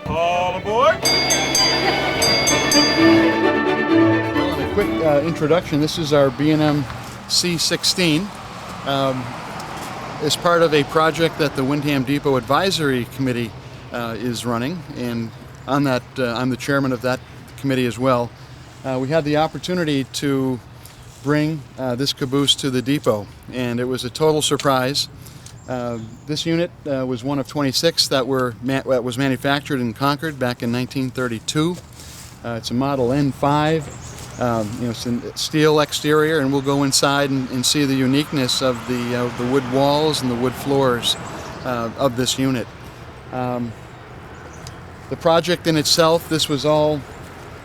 All aboard! Well, a quick introduction. This is our B&M C16. As part of a project that the Windham Depot Advisory Committee is running, and on that, I'm the chairman of that committee as well. We had the opportunity to bring this caboose to the depot, and it was a total surprise. This unit was one of 26 that was manufactured in Concord back in 1932. It's a model N5. It's a steel exterior, and we'll go inside and see the uniqueness of the wood walls and the wood floors of this unit. The project in itself, this was all,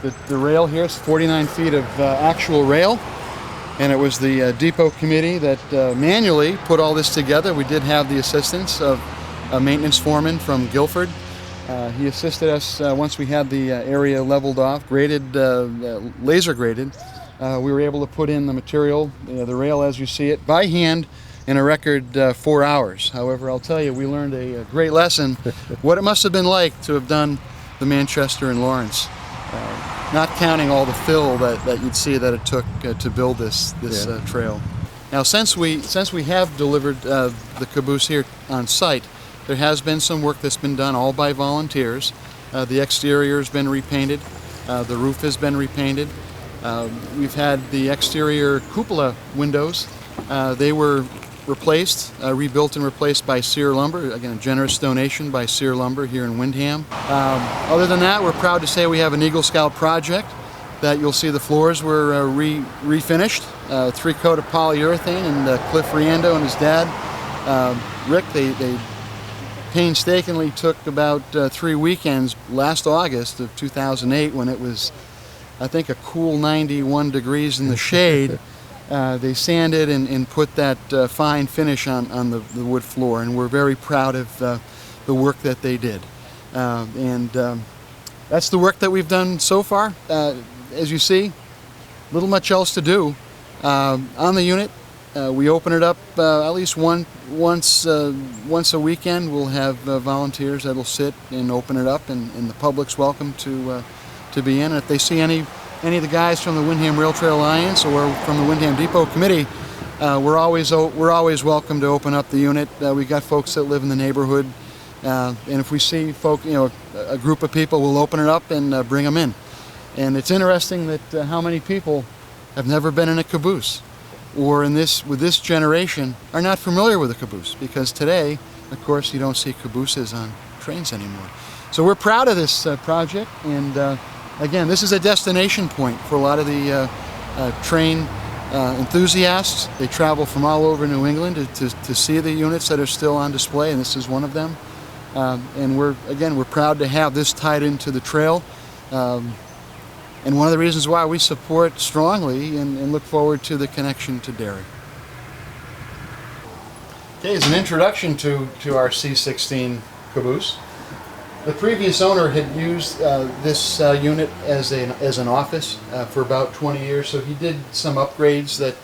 the rail here is 49 feet of actual rail, and it was the depot committee that manually put all this together. We did have the assistance of a maintenance foreman from Gilford. He assisted us once we had the area leveled off, graded, laser graded. We were able to put in the material, the rail as you see it, by hand in a record 4 hours. However, I'll tell you, we learned a great lesson, what it must have been like to have done the Manchester and Lawrence, not counting all the fill that you'd see that it took to build this trail. Now, since we have delivered the caboose here on site, there has been some work that's been done all by volunteers. The exterior has been repainted, the roof has been repainted. We've had the exterior cupola windows. They were replaced, rebuilt and replaced by Cyr Lumber. Again, a generous donation by Cyr Lumber here in Windham. Other than that, we're proud to say we have an Eagle Scout project that you'll see the floors were refinished, 3-coat of polyurethane, and Cliff Riando and his dad, Rick, they painstakingly took about 3 weekends last August of 2008 when it was, I think, a cool 91 degrees in the shade. They sanded and put that fine finish on the wood floor, and we're very proud of the work that they did. That's the work that we've done so far. As you see, little much else to do. On the unit, we open it up at least once a weekend. We'll have volunteers that'll sit and open it up, and the public's welcome to be in. And if they see any of the guys from the Windham Rail Trail Alliance or from the Windham Depot Committee, we're always welcome to open up the unit. We got folks that live in the neighborhood, and if we see a group of people, we'll open it up and bring them in. And it's interesting that how many people have never been in a caboose, or with this generation are not familiar with a caboose, because today, of course, you don't see cabooses on trains anymore. So we're proud of this project, and again, this is a destination point for a lot of the train enthusiasts. They travel from all over New England to see the units that are still on display, and this is one of them. And we're proud to have this tied into the trail. And one of the reasons why we support strongly and look forward to the connection to dairy. Okay, as an introduction to our C16 caboose, the previous owner had used this unit as an office for about 20 years, so he did some upgrades that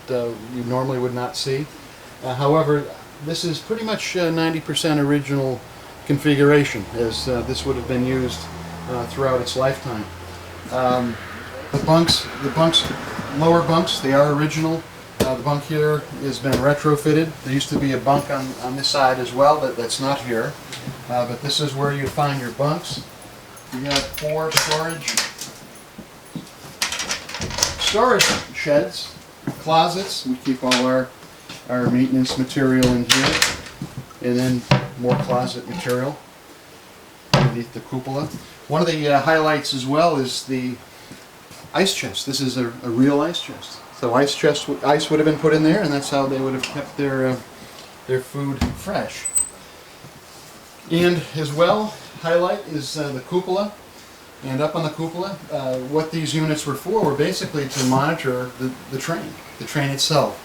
you normally would not see. However, this is pretty much 90% original configuration, as this would have been used throughout its lifetime. The bunks, lower bunks, they are original. The bunk here has been retrofitted. There used to be a bunk on this side as well, that's not here. But this is where you find your bunks. You have 4 storage sheds, closets. We keep all our maintenance material in here, and then more closet material underneath the cupola. One of the highlights as well is the ice chest. This is a real ice chest. So ice would have been put in there, and that's how they would have kept their food fresh. And as well, highlight is the cupola. And up on the cupola, what these units were for were basically to monitor the train itself,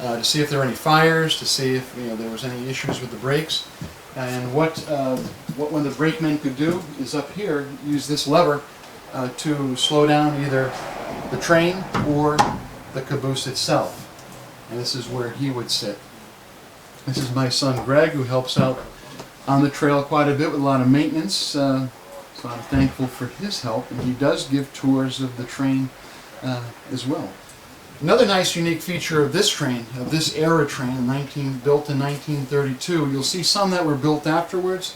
to see if there were any fires, to see if there was any issues with the brakes. And what one of the brakemen could do is up here use this lever to slow down either the train or the caboose itself. And this is where he would sit. This is my son Greg, who helps out on the trail quite a bit with a lot of maintenance, so I'm thankful for his help, and he does give tours of the train as well. Another nice unique feature of this train, of this era train, built in 1932, you'll see some that were built afterwards.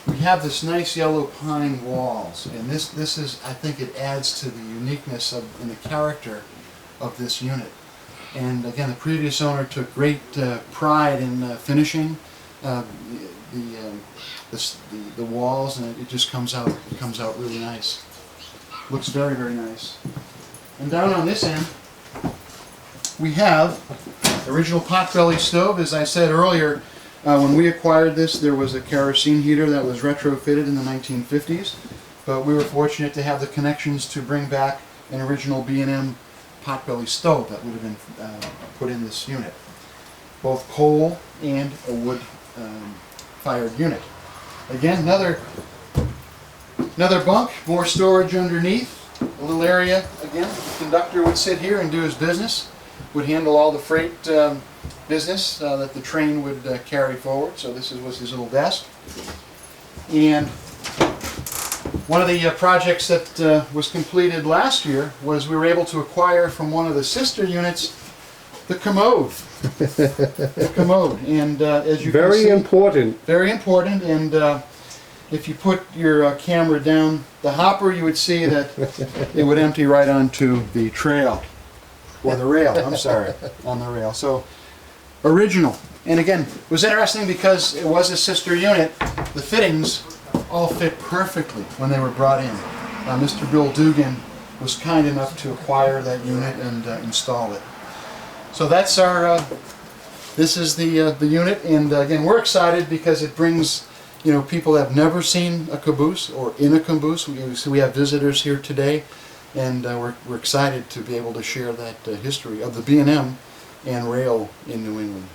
We have this nice yellow pine walls, and this is, I think it adds to the uniqueness and the character of this unit. And again, the previous owner took great pride in finishing the walls, and it just comes out really nice. Looks very, very nice. And down on this end, we have the original potbelly stove. As I said earlier, when we acquired this, there was a kerosene heater that was retrofitted in the 1950s, but we were fortunate to have the connections to bring back an original B&M potbelly stove that would have been put in this unit. Both coal and a wood fired unit. Again, another bunk, more storage underneath. A little area, again, the conductor would sit here and do his business, would handle all the freight business that the train would carry forward. So this was his little desk. And one of the projects that was completed last year was we were able to acquire from one of the sister units the commode. The commode. And as you can see, very important. And if you put your camera down the hopper, you would see that it would empty right onto the trail. Or the rail, I'm sorry, on the rail. So, original. And again, it was interesting because it was a sister unit. The fittings all fit perfectly when they were brought in. Mr. Bill Dugan was kind enough to acquire that unit and install it. So that's our, this is the unit, and again, we're excited because it brings, you know, people that have never seen a caboose or in a caboose. We have visitors here today, and we're excited to be able to share that history of the B&M and rail in New England.